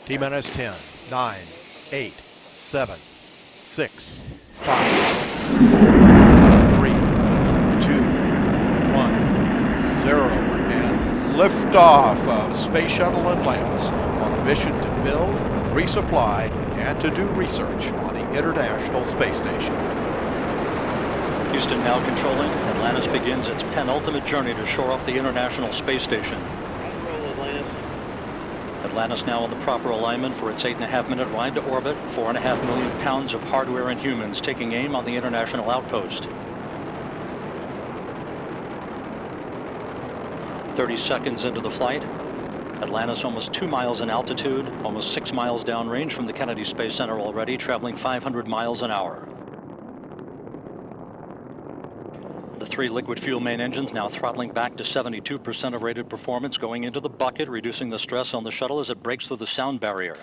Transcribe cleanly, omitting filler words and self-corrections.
T-minus 10, 9, 8, 7, 6, 5, 3, 2, 1, 0, and liftoff of Space Shuttle Atlantis on a mission to build, resupply, and to do research on the International Space Station. Houston now controlling. Atlantis begins its penultimate journey to shore up the International Space Station. Atlantis now in the proper alignment for its 8.5-minute ride to orbit. 4.5 million pounds of hardware and humans taking aim on the International Outpost. 30 seconds into the flight. Atlantis almost 2 miles in altitude, almost 6 miles downrange from the Kennedy Space Center already, traveling 500 miles an hour. The 3 liquid fuel main engines now throttling back to 72% of rated performance, going into the bucket, reducing the stress on the shuttle as it breaks through the sound barrier.